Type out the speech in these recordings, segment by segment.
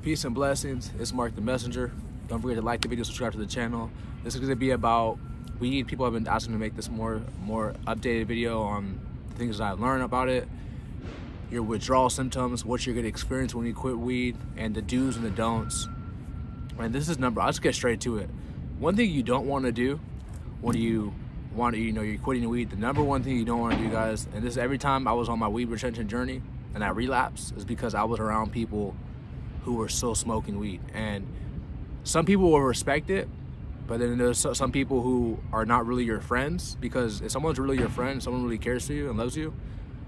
Peace and blessings. It's Mark the Messenger. Don't forget to like the video, subscribe to the channel. This is going to be about weed. People have been asking me to make this more updated video on the things that I learned about it, your withdrawal symptoms, what you're going to experience when you quit weed, and the do's and the don'ts. And this is I'll just get straight to it. One thing you don't want to do when you're quitting weed, the number one thing you don't want to do, guys, and this is every time I was on my weed retention journey and I relapsed, is because I was around people who were still smoking weed. And some people will respect it, but then there's some people who are not really your friends, because if someone's really your friend, someone really cares for you and loves you,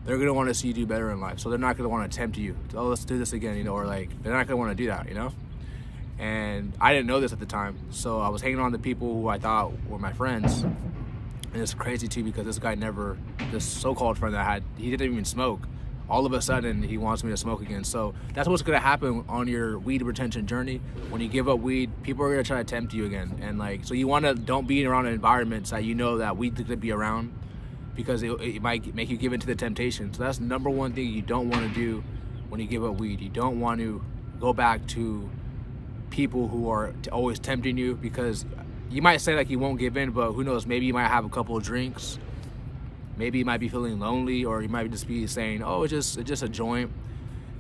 they're gonna want to see you do better in life. So they're not gonna want to tempt you, oh, let's do this again, or like, they're not gonna want to do that, And I didn't know this at the time, so I was hanging on to people who I thought were my friends. And it's crazy too, because this guy this so-called friend that I had, he didn't even smoke. All of a sudden, he wants me to smoke again. So that's what's gonna happen on your weed retention journey. When you give up weed, people are gonna try to tempt you again. And so you don't be around environments that you know that weed's gonna be around, because it might make you give into the temptation. So that's the number one thing you don't wanna do when you give up weed. You don't want to go back to people who are always tempting you, because you might say like you won't give in, but who knows, maybe you might have a couple of drinks. Maybe you might be feeling lonely, or you might just be saying, oh, it's just a joint.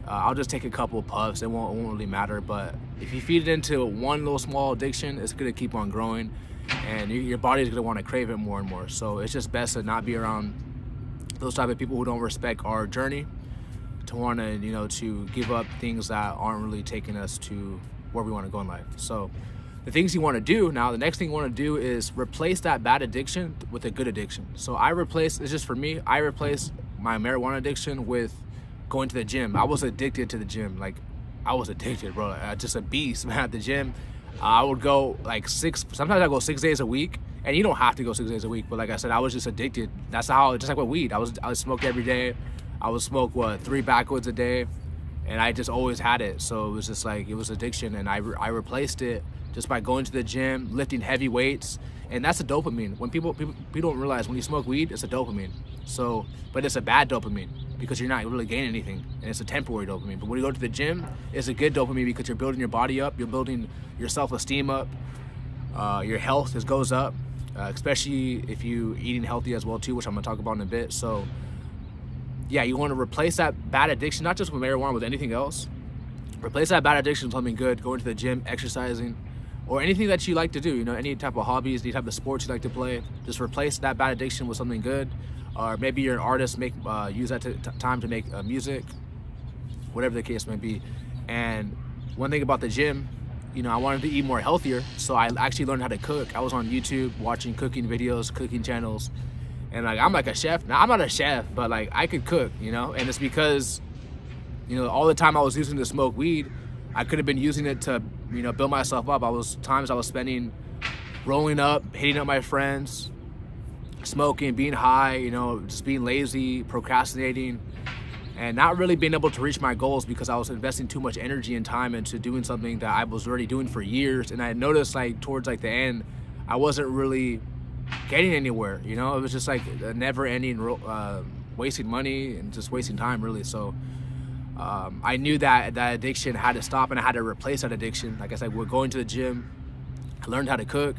I'll just take a couple of puffs. It won't really matter. But if you feed it into one little small addiction, it's going to keep on growing, and your body is going to want to crave it more and more. So it's just best to not be around those type of people who don't respect our journey, to want to, to give up things that aren't really taking us to where we want to go in life. So the things you want to do now, the next thing you want to do is replace that bad addiction with a good addiction. So it's just for me, I replaced my marijuana addiction with going to the gym. I was addicted to the gym. I was addicted, bro. Just a beast, man, at the gym. I would go sometimes I go 6 days a week, and you don't have to go 6 days a week, but like I said, I was just addicted. That's how, just like with weed, I would smoke every day. I would smoke 3 backwoods a day, and I just always had it. So it was just it was addiction, and I replaced it just by going to the gym, lifting heavy weights. And that's a dopamine. When people don't realize, when you smoke weed, it's a dopamine. So, but it's a bad dopamine, because you're not really gaining anything, and it's a temporary dopamine. But when you go to the gym, it's a good dopamine, because you're building your body up, you're building your self-esteem up, your health goes up, especially if you eating healthy as well too, which I'm gonna talk about in a bit. So yeah, you want to replace that bad addiction, not just with marijuana, with anything else. Replace that bad addiction with something good, going to the gym, exercising, or anything that you like to do, any type of hobbies, any type of sports you like to play. Just replace that bad addiction with something good. Or maybe you're an artist, use that time to make music, whatever the case may be. And one thing about the gym, I wanted to eat more healthier, so I actually learned how to cook. I was on YouTube watching cooking videos, cooking channels, and I'm like a chef. Now, I'm not a chef, but I could cook, and it's because, all the time I was using to smoke weed, I could have been using it to, build myself up. I was spending rolling up, hitting up my friends, smoking, being high, just being lazy, procrastinating, and not really being able to reach my goals, because I was investing too much energy and time into doing something that I was already doing for years. And I noticed towards the end, I wasn't really getting anywhere. It was just a never-ending wasting money and just wasting time, really. So I knew that addiction had to stop, and I had to replace that addiction. Like I said, we're going to the gym. I learned how to cook,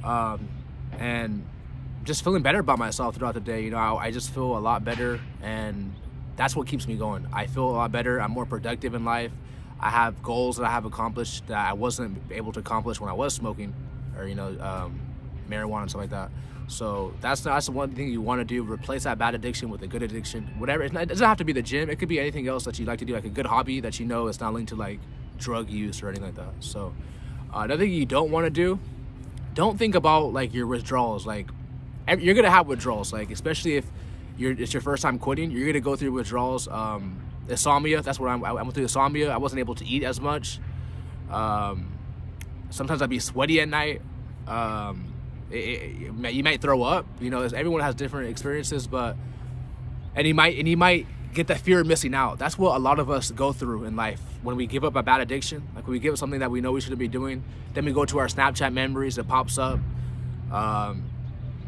and just feeling better about myself throughout the day. I just feel a lot better, and that's what keeps me going. I feel a lot better. I'm more productive in life. I have goals that I have accomplished that I wasn't able to accomplish when I was smoking, or marijuana and stuff like that. So that's the one thing you want to do. Replace that bad addiction with a good addiction. Whatever. It doesn't have to be the gym. It could be anything else that you like to do, like a good hobby that is not linked to drug use or anything like that. So another thing you don't want to do, don't think about your withdrawals. You're gonna have withdrawals, especially if it's your first time quitting. You're gonna go through withdrawals. Insomnia. That's what I went through. Insomnia. I wasn't able to eat as much. Sometimes I'd be sweaty at night. You might throw up. Everyone has different experiences, and you might get that fear of missing out. That's what a lot of us go through in life when we give up a bad addiction. When we give up something that we know we shouldn't be doing, then we go to our Snapchat memories. It pops up.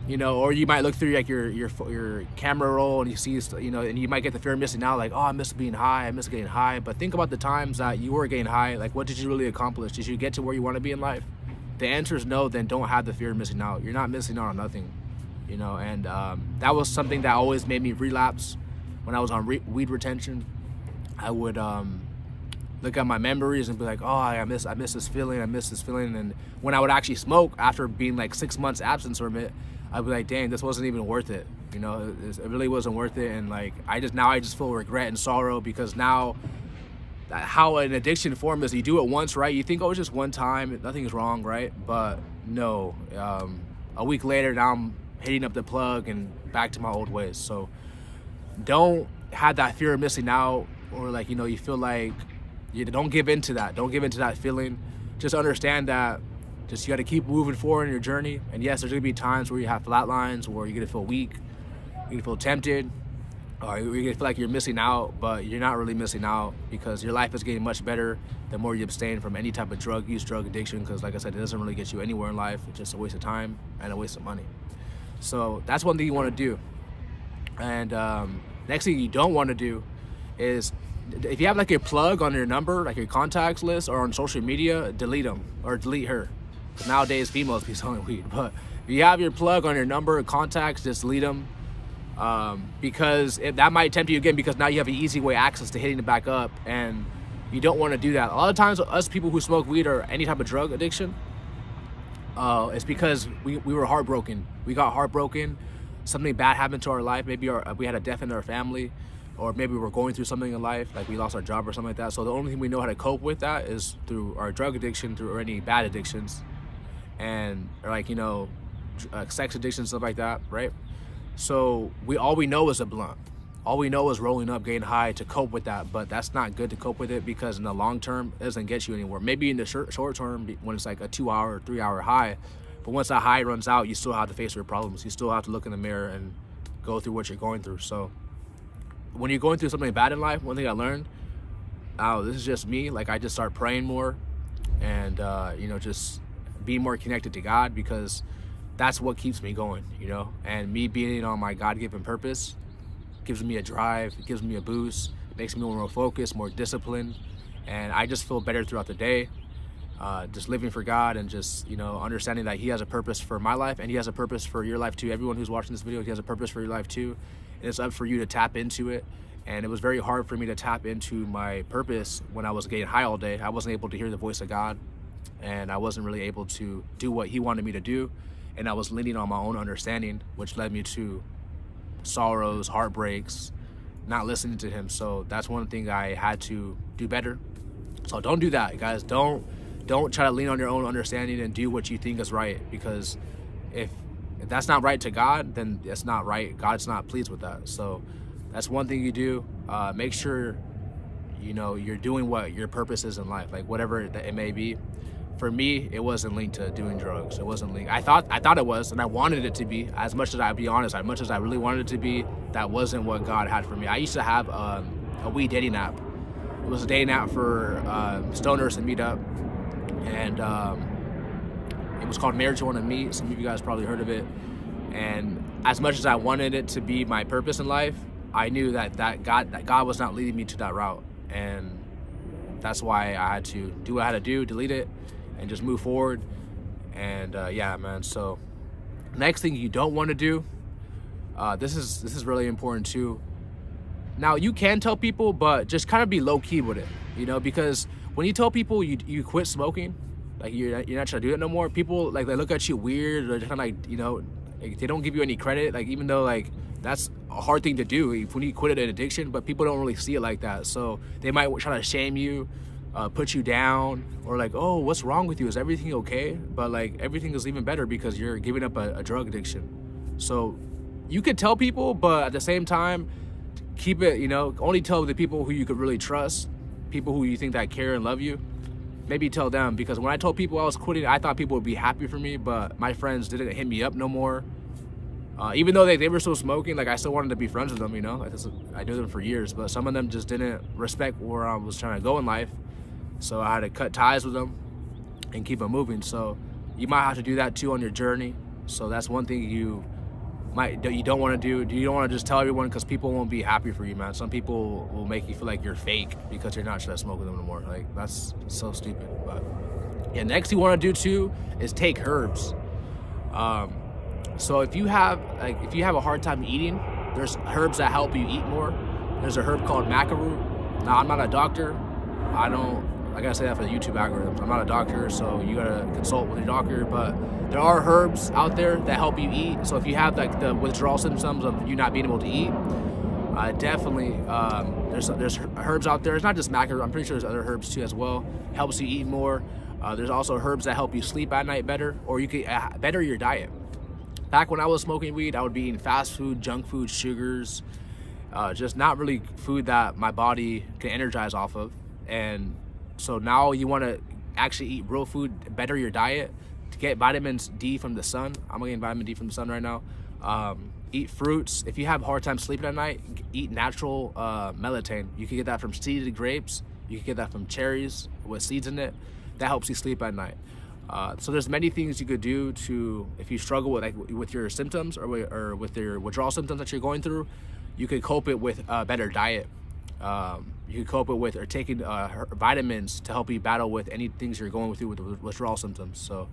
you know, or you might look through like your camera roll and you see, you know, and you might get the fear of missing out, like, oh, I miss being high, I miss getting high. But think about the times that you were getting high. Like, what did you really accomplish? Did you get to where you want to be in life? The answer is no. Then don't have the fear of missing out. You're not missing out on nothing, you know. And that was something that always made me relapse when I was on weed retention. I would look at my memories and be like, oh, I miss this feeling, and when I would actually smoke after being like 6 months absence from it, I'd be like, dang, this wasn't even worth it, you know. It really wasn't worth it. And like, I just feel regret and sorrow, because now how an addiction form is, you do it once, right? You think, oh, it's just one time, nothing's wrong, right? But no, a week later, now I'm hitting up the plug and back to my old ways. So don't have that fear of missing out, or like, you know, you feel like, you don't give into that. Don't give into that feeling. Just understand that you got to keep moving forward in your journey. And yes, there's gonna be times where you have flat lines, where you're gonna feel weak, you're gonna feel tempted, or you're gonna feel like you're missing out, but you're not really missing out, because your life is getting much better the more you abstain from any type of drug use, drug addiction, because like I said, it doesn't really get you anywhere in life. It's just a waste of time and a waste of money. So that's one thing you want to do. And next thing you don't want to do is, if you have like a plug on your number, like your contacts list, or on social media, delete them or delete her. Nowadays, females be selling weed, but if you have your plug on your number or contacts, just delete them, because that might tempt you again, because now you have an easy way access to hitting it back up, and you don't want to do that. A lot of times, us people who smoke weed or any type of drug addiction, it's because we were heartbroken. We got heartbroken. Something bad happened to our life. Maybe we had a death in our family, or maybe we're going through something in life, like we lost our job or something like that. So the only thing we know how to cope with that is through our drug addiction, through any bad addictions, and like, you know, sex addiction, stuff like that, right? So all we know is a blunt. All we know is rolling up, getting high to cope with that. But that's not good to cope with it, because in the long term, it doesn't get you anywhere. Maybe in the short term, when it's like a 2-hour or 3-hour high, but once that high runs out, you still have to face your problems. You still have to look in the mirror and go through what you're going through. So when you're going through something bad in life, one thing I learned, this is just me, like I just start praying more, and you know, just be more connected to God, because that's what keeps me going, you know. And me being on my God-given purpose gives me a drive, it gives me a boost, it makes me more focused, more disciplined, and I just feel better throughout the day, just living for God, and just, you know, understanding that He has a purpose for my life, and He has a purpose for your life too. Everyone who's watching this video, He has a purpose for your life too, and it's up for you to tap into it. And it was very hard for me to tap into my purpose when I was getting high all day. I wasn't able to hear the voice of God, and I wasn't really able to do what He wanted me to do, and I was leaning on my own understanding, which led me to sorrows, heartbreaks, not listening to Him. So that's one thing I had to do better. So don't do that, guys. Don't try to lean on your own understanding and do what you think is right, because if that's not right to God, then it's not right. God's not pleased with that. So that's one thing you do. Make sure, you know, you're doing what your purpose is in life, like whatever it may be. For me, it wasn't linked to doing drugs. It wasn't linked. I thought it was, and I wanted it to be. As much as I'd be honest, as much as I really wanted it to be, that wasn't what God had for me. I used to have a weed dating app. It was a dating app for stoners to meet up, and it was called Marijuana Meet. Some of you guys probably heard of it. And as much as I wanted it to be my purpose in life, I knew that God was not leading me to that route, and that's why I had to do what I had to do, delete it, and just move forward. And yeah, man. So next thing you don't want to do, this is really important too. Now, you can tell people, but just kind of be low key with it, you know, because when you tell people you quit smoking, like you're not trying to do it no more, people like they look at you weird, or kind of like, you know, like, they don't give you any credit, like even though like that's a hard thing to do when you quit an addiction, but people don't really see it like that. So they might try to shame you, put you down, or like, oh, what's wrong with you? Is everything okay? But like everything is even better because you're giving up a drug addiction. So you could tell people, but at the same time, keep it, you know, only tell the people who you could really trust, people who you think that care and love you. Maybe tell them, because when I told people I was quitting, I thought people would be happy for me, but my friends didn't hit me up no more. Even though they were still smoking, like I still wanted to be friends with them, you know. Like I knew them for years, but some of them just didn't respect where I was trying to go in life. So I had to cut ties with them and keep them moving. So you might have to do that too on your journey. So that's one thing you you don't want to do. You don't want to just tell everyone, because people won't be happy for you, man. Some people will make you feel like you're fake because you're not trying to smoke with them anymore. Like, that's so stupid. But yeah, next you want to do too is take herbs. So if you have a hard time eating, there's herbs that help you eat more. There's a herb called maca root. Now, I'm not a doctor. I gotta say that for the YouTube algorithms. I'm not a doctor, so you gotta consult with your doctor. But there are herbs out there that help you eat. So if you have like the withdrawal symptoms of you not being able to eat, definitely there's herbs out there. It's not just maca root. I'm pretty sure there's other herbs too as well. Helps you eat more. There's also herbs that help you sleep at night better, or you can better your diet. Back when I was smoking weed, I would be eating fast food, junk food, sugars, just not really food that my body can energize off of. And so now you want to actually eat real food, better your diet, to get vitamins D from the sun. I'm getting vitamin D from the sun right now. Eat fruits. If you have a hard time sleeping at night, eat natural melatonin. You can get that from seeded grapes. You can get that from cherries with seeds in it. That helps you sleep at night. So there's many things you could do to, if you struggle with your symptoms or with your withdrawal symptoms that you're going through, you could cope it with a better diet. You could cope it with or taking vitamins to help you battle with any things you're going through with withdrawal symptoms. So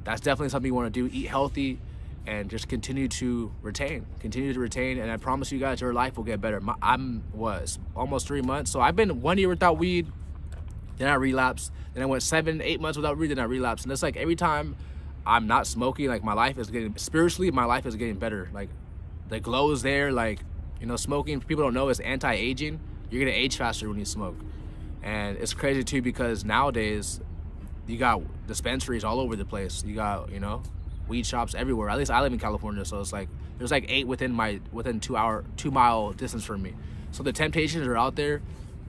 that's definitely something you want to do. Eat healthy and just continue to retain. And I promise you guys, your life will get better. I'm almost 3 months. So I've been 1 year without weed. Then I relapsed. Then I went 7-8 months without weed. Then I relapsed. And it's like every time I'm not smoking, like my life is getting, spiritually, my life is getting better. Like the glow is there. Like, you know, smoking, people don't know, it's anti-aging. You're gonna age faster when you smoke. And it's crazy too, because nowadays you got dispensaries all over the place. You got, you know, weed shops everywhere. At least I live in California, so it's like there's like 8 within 2 mile distance from me. So the temptations are out there,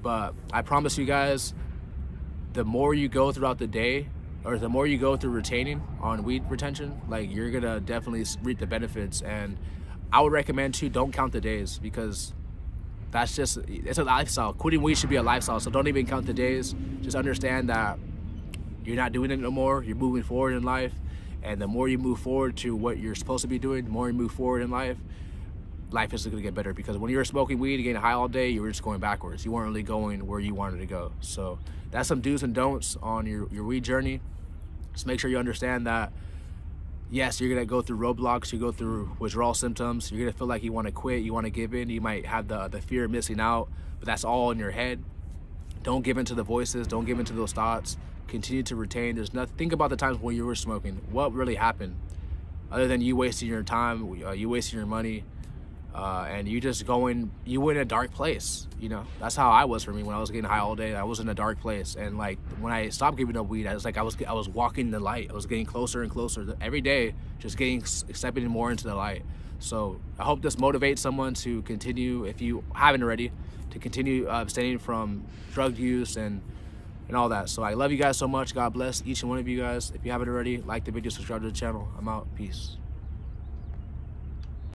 but I promise you guys, the more you go throughout the day, or the more you go through retaining on weed retention, like you're gonna definitely reap the benefits. And I would recommend too, don't count the days, because that's just, it's a lifestyle. Quitting weed should be a lifestyle, so don't even count the days. Just understand that you're not doing it no more. You're moving forward in life, and the more you move forward to what you're supposed to be doing, the more you move forward in life, life is gonna get better. Because when you were smoking weed and getting high all day, you were just going backwards. You weren't really going where you wanted to go. So that's some do's and don'ts on your weed journey. Just make sure you understand that, yes, you're gonna go through roadblocks, you go through withdrawal symptoms, you're gonna feel like you wanna quit, you wanna give in, you might have the fear of missing out, but that's all in your head. Don't give in to the voices, don't give in to those thoughts. Continue to retain. There's nothing. Think about the times when you were smoking. What really happened? Other than you wasting your time, you wasting your money, and you went in a dark place. You know, that's how I was for me when I was getting high all day. I was in a dark place, and like when I stopped giving up weed, I was walking the light. I was getting closer and closer every day, just stepping more into the light. So I hope this motivates someone to continue, if you haven't already, to continue abstaining from drug use and all that. So I love you guys so much. God bless each and one of you guys. If you haven't already, like the video, subscribe to the channel. I'm out. Peace.